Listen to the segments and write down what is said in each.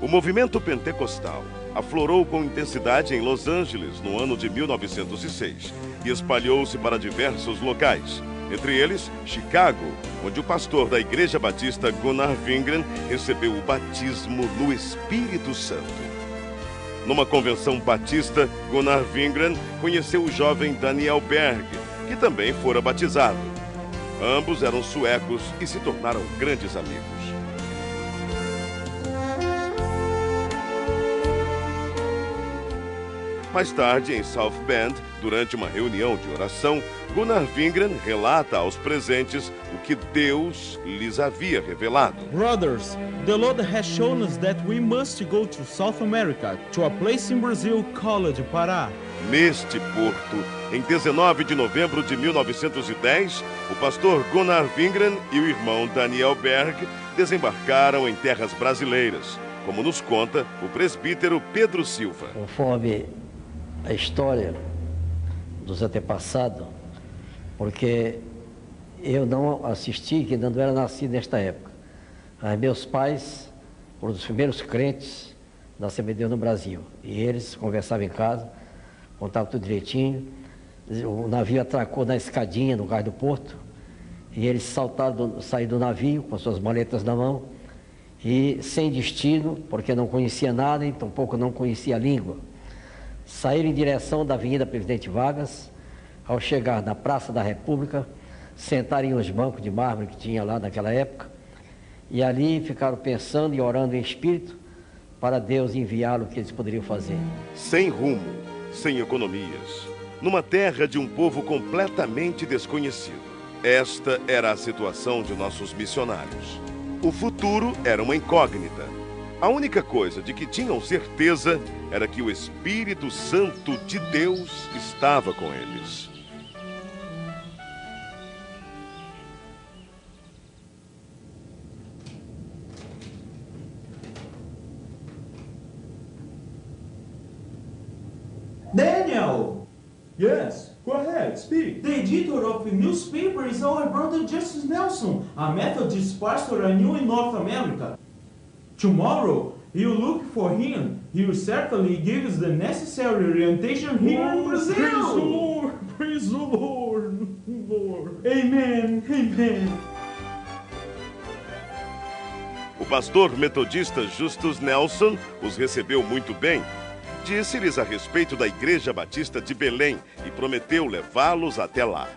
O movimento pentecostal aflorou com intensidade em Los Angeles no ano de 1906 e espalhou-se para diversos locais, entre eles Chicago, onde o pastor da Igreja Batista Gunnar Wingren recebeu o batismo no Espírito Santo. Numa convenção batista, Gunnar Wingren conheceu o jovem Daniel Berg, que também fora batizado. Ambos eram suecos e se tornaram grandes amigos. Mais tarde, em South Bend, durante uma reunião de oração, Gunnar Wingren relata aos presentes o que Deus lhes havia revelado. Brothers, the Lord has shown us that we must go to South America, to a place in Brazil called Pará. Neste porto, em 19 de novembro de 1910, o pastor Gunnar Wingren e o irmão Daniel Berg desembarcaram em terras brasileiras, como nos conta o presbítero Pedro Silva. Conforme a história dos antepassados, porque eu não assisti, que não era nascido nesta época. Mas meus pais foram os primeiros crentes da Assembleia de Deus no Brasil. E eles conversavam em casa, contavam tudo direitinho. O navio atracou na escadinha, no cais do porto, e eles saíram do navio com suas maletas na mão, e sem destino, porque não conhecia nada, e tampouco não conhecia a língua. Saíram em direção da Avenida Presidente Vargas. Ao chegar na Praça da República, sentaram em uns bancos de mármore que tinha lá naquela época, e ali ficaram pensando e orando em espírito para Deus enviá-lo o que eles poderiam fazer. Sem rumo, sem economias, numa terra de um povo completamente desconhecido. Esta era a situação de nossos missionários. O futuro era uma incógnita. A única coisa de que tinham certeza era que o Espírito Santo de Deus estava com eles. Daniel! Yes, go ahead, speak. The editor of the newspaper is our brother Justice Nelson, a Methodist pastor I knew in North America. Tomorrow, you look for him. He will certainly give us the necessary orientation here in Brazil. Praise the Lord, praise the Lord, Lord. Amen, amen. O pastor metodista Justus Nelson os recebeu muito bem. Disse-lhes a respeito da Igreja Batista de Belém e prometeu levá-los até lá.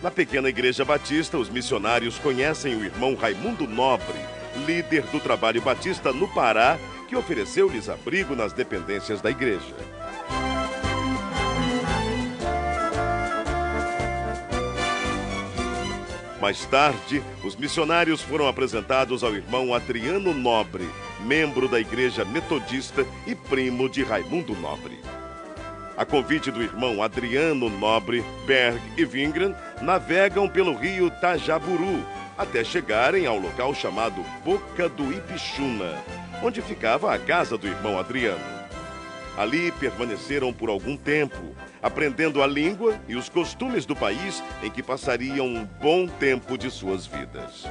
Na pequena Igreja Batista, os missionários conhecem o irmão Raimundo Nobre, líder do trabalho batista no Pará, que ofereceu-lhes abrigo nas dependências da igreja. Mais tarde, os missionários foram apresentados ao irmão Adriano Nobre, membro da Igreja Metodista e primo de Raimundo Nobre. A convite do irmão Adriano Nobre, Berg e Wingren navegam pelo rio Tajaburu até chegarem ao local chamado Boca do Ipixuna, onde ficava a casa do irmão Adriano. Ali permaneceram por algum tempo, aprendendo a língua e os costumes do país em que passariam um bom tempo de suas vidas.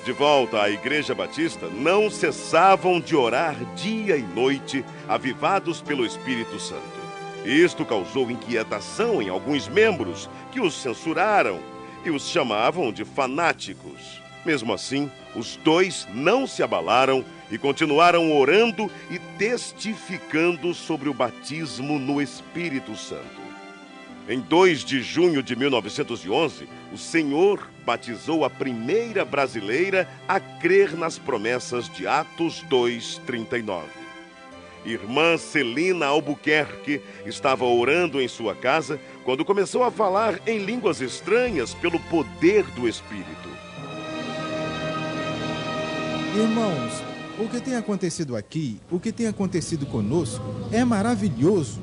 De volta à Igreja Batista, não cessavam de orar dia e noite, avivados pelo Espírito Santo. Isto causou inquietação em alguns membros, que os censuraram e os chamavam de fanáticos. Mesmo assim, os dois não se abalaram e continuaram orando e testificando sobre o batismo no Espírito Santo. Em 2 de junho de 1911, o Senhor batizou a primeira brasileira a crer nas promessas de Atos 2:39. Irmã Celina Albuquerque estava orando em sua casa quando começou a falar em línguas estranhas pelo poder do Espírito. Irmãos, o que tem acontecido aqui, o que tem acontecido conosco, é maravilhoso.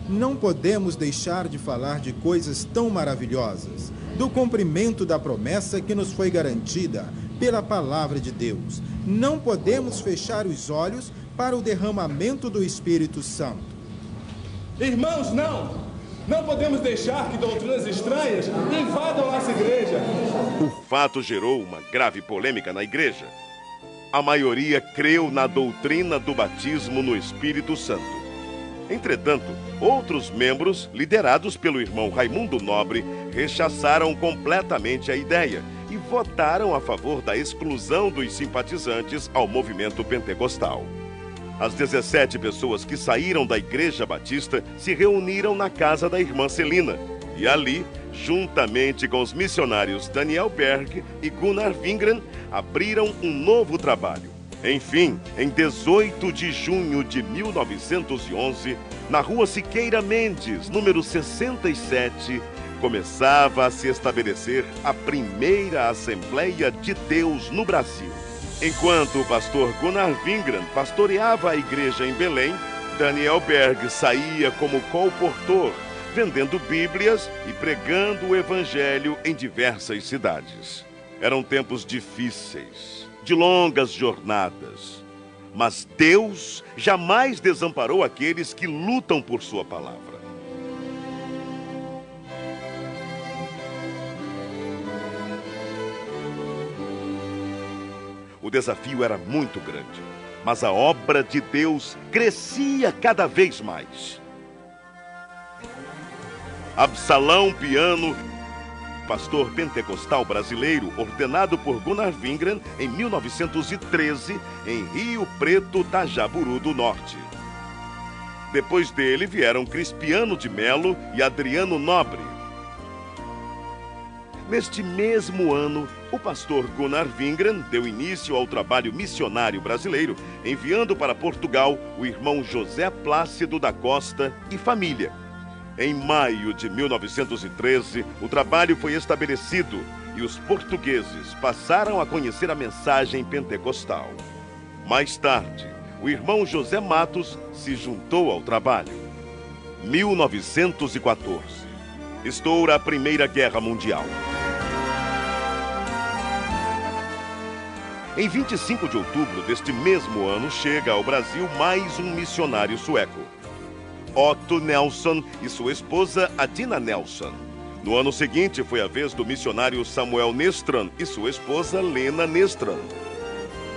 não podemos deixar de falar de coisas tão maravilhosas, do cumprimento da promessa que nos foi garantida pela palavra de Deus. Não podemos fechar os olhos para o derramamento do Espírito Santo. Irmãos, não podemos deixar que doutrinas estranhas invadam nossa igreja. O fato gerou uma grave polêmica na igreja. A maioria creu na doutrina do batismo no Espírito Santo. Entretanto, outros membros, liderados pelo irmão Raimundo Nobre, rechaçaram completamente a ideia e votaram a favor da exclusão dos simpatizantes ao movimento pentecostal. As 17 pessoas que saíram da Igreja Batista se reuniram na casa da irmã Celina e ali, juntamente com os missionários Daniel Berg e Gunnar Wingren, abriram um novo trabalho. Enfim, em 18 de junho de 1911, na rua Siqueira Mendes, número 67, começava a se estabelecer a primeira Assembleia de Deus no Brasil. Enquanto o pastor Gunnar Wingren pastoreava a igreja em Belém, Daniel Berg saía como colportor, vendendo Bíblias e pregando o Evangelho em diversas cidades. Eram tempos difíceis, de longas jornadas, mas Deus jamais desamparou aqueles que lutam por sua palavra. O desafio era muito grande, mas a obra de Deus crescia cada vez mais. Absalão Piano, pastor pentecostal brasileiro, ordenado por Gunnar Wingren em 1913, em Rio Preto, Tajaburu do Norte. Depois dele vieram Crispiano de Melo e Adriano Nobre. Neste mesmo ano, o pastor Gunnar Wingren deu início ao trabalho missionário brasileiro, enviando para Portugal o irmão José Plácido da Costa e família. Em maio de 1913, o trabalho foi estabelecido e os portugueses passaram a conhecer a mensagem pentecostal. Mais tarde, o irmão José Matos se juntou ao trabalho. 1914. Estoura a Primeira Guerra Mundial. Em 25 de outubro deste mesmo ano, chega ao Brasil mais um missionário sueco, Otto Nelson e sua esposa Adina Nelson. No ano seguinte, foi a vez do missionário Samuel Nestran e sua esposa Lena Nestran.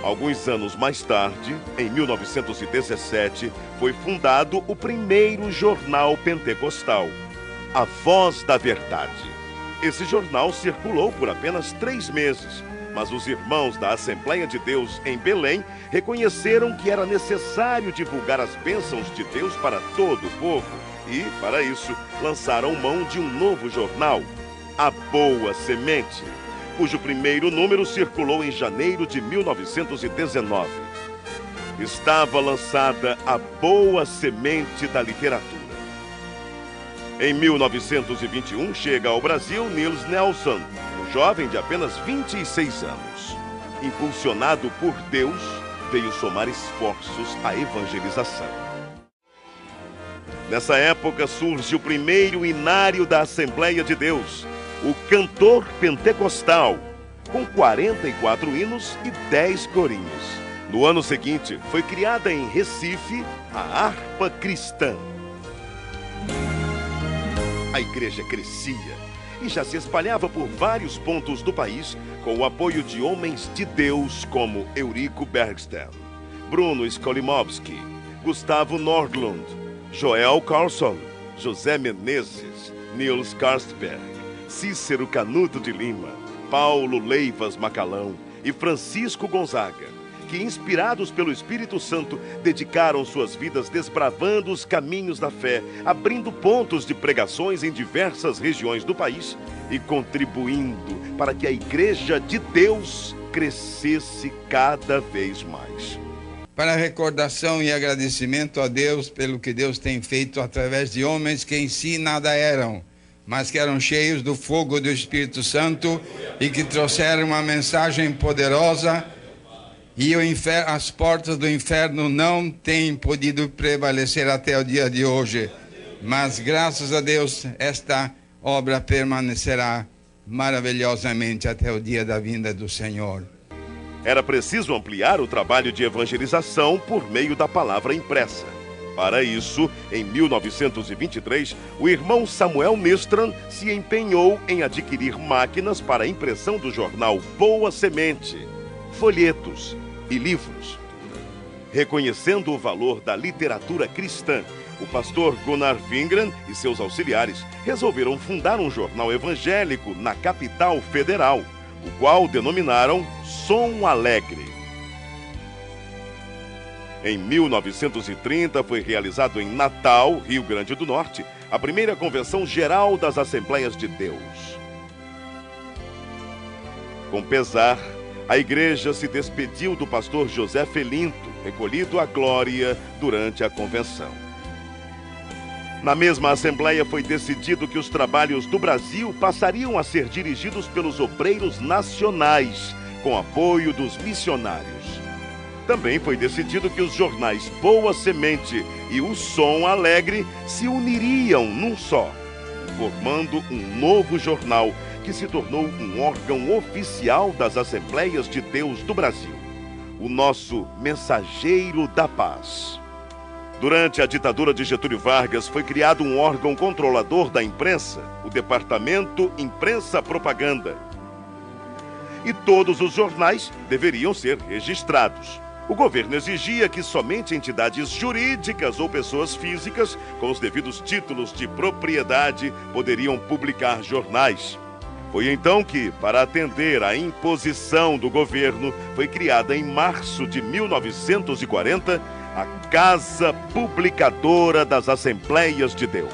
Alguns anos mais tarde, em 1917, foi fundado o primeiro jornal pentecostal, A Voz da Verdade. Esse jornal circulou por apenas 3 meses, mas os irmãos da Assembleia de Deus em Belém reconheceram que era necessário divulgar as bênçãos de Deus para todo o povo e, para isso, lançaram mão de um novo jornal, A Boa Semente, cujo primeiro número circulou em janeiro de 1919. Estava lançada a Boa Semente da Literatura. Em 1921, chega ao Brasil Niels Nelson, um jovem de apenas 26 anos. Impulsionado por Deus, veio somar esforços à evangelização. Nessa época surge o primeiro inário da Assembleia de Deus, o Cantor Pentecostal, com 44 hinos e 10 corinhos. No ano seguinte, foi criada em Recife a Harpa Cristã. A igreja crescia e já se espalhava por vários pontos do país com o apoio de homens de Deus como Eurico Bergsten, Bruno Skolimowski, Gustavo Nordlund, Joel Carlson, José Menezes, Niels Karstberg, Cícero Canuto de Lima, Paulo Leivas Macalão e Francisco Gonzaga, que, inspirados pelo Espírito Santo, dedicaram suas vidas desbravando os caminhos da fé, abrindo pontos de pregações em diversas regiões do país e contribuindo para que a Igreja de Deus crescesse cada vez mais. Para recordação e agradecimento a Deus pelo que Deus tem feito através de homens que em si nada eram, mas que eram cheios do fogo do Espírito Santo e que trouxeram uma mensagem poderosa. E as portas do inferno não têm podido prevalecer até o dia de hoje. Mas, graças a Deus, esta obra permanecerá maravilhosamente até o dia da vinda do Senhor. Era preciso ampliar o trabalho de evangelização por meio da palavra impressa. Para isso, em 1923, o irmão Samuel Nistran se empenhou em adquirir máquinas para a impressão do jornal Boa Semente, folhetos e livros. Reconhecendo o valor da literatura cristã, o pastor Gunnar Wingren e seus auxiliares resolveram fundar um jornal evangélico na capital federal, o qual denominaram Som Alegre. Em 1930, foi realizado em Natal, Rio Grande do Norte, a primeira Convenção Geral das Assembleias de Deus. Com pesar, a igreja se despediu do pastor José Felinto, recolhido à glória durante a convenção. Na mesma Assembleia foi decidido que os trabalhos do Brasil passariam a ser dirigidos pelos obreiros nacionais, com apoio dos missionários. Também foi decidido que os jornais Boa Semente e o Som Alegre se uniriam num só, formando um novo jornal que se tornou um órgão oficial das Assembleias de Deus do Brasil, o nosso Mensageiro da Paz. Durante a ditadura de Getúlio Vargas, foi criado um órgão controlador da imprensa, o Departamento Imprensa Propaganda. E todos os jornais deveriam ser registrados. O governo exigia que somente entidades jurídicas ou pessoas físicas, com os devidos títulos de propriedade, poderiam publicar jornais. Foi então que, para atender à imposição do governo, foi criada em março de 1940 a Casa Publicadora das Assembleias de Deus.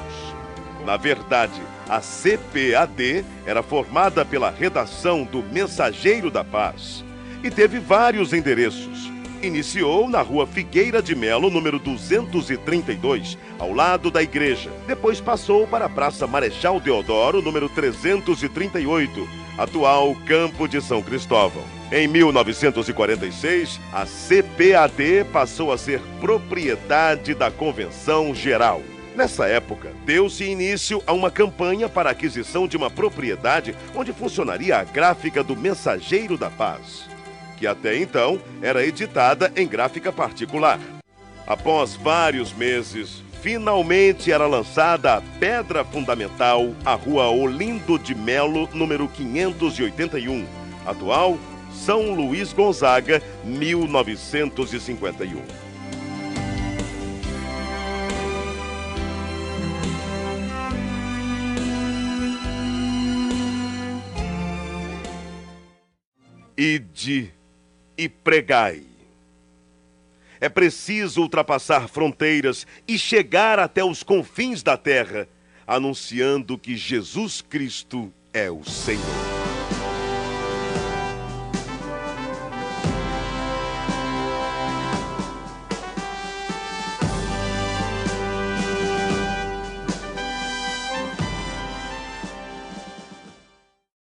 Na verdade, a CPAD era formada pela redação do Mensageiro da Paz e teve vários endereços. Iniciou na Rua Figueira de Melo, número 232, ao lado da igreja. Depois passou para a Praça Marechal Deodoro, número 338, atual Campo de São Cristóvão. Em 1946, a CPAD passou a ser propriedade da Convenção Geral. Nessa época, deu-se início a uma campanha para a aquisição de uma propriedade onde funcionaria a gráfica do Mensageiro da Paz, que até então era editada em gráfica particular. Após vários meses, finalmente era lançada a pedra fundamental, a Rua Olindo de Melo, número 581, atual São Luís Gonzaga, 1951. Ide e pregai. É preciso ultrapassar fronteiras e chegar até os confins da terra, anunciando que Jesus Cristo é o Senhor.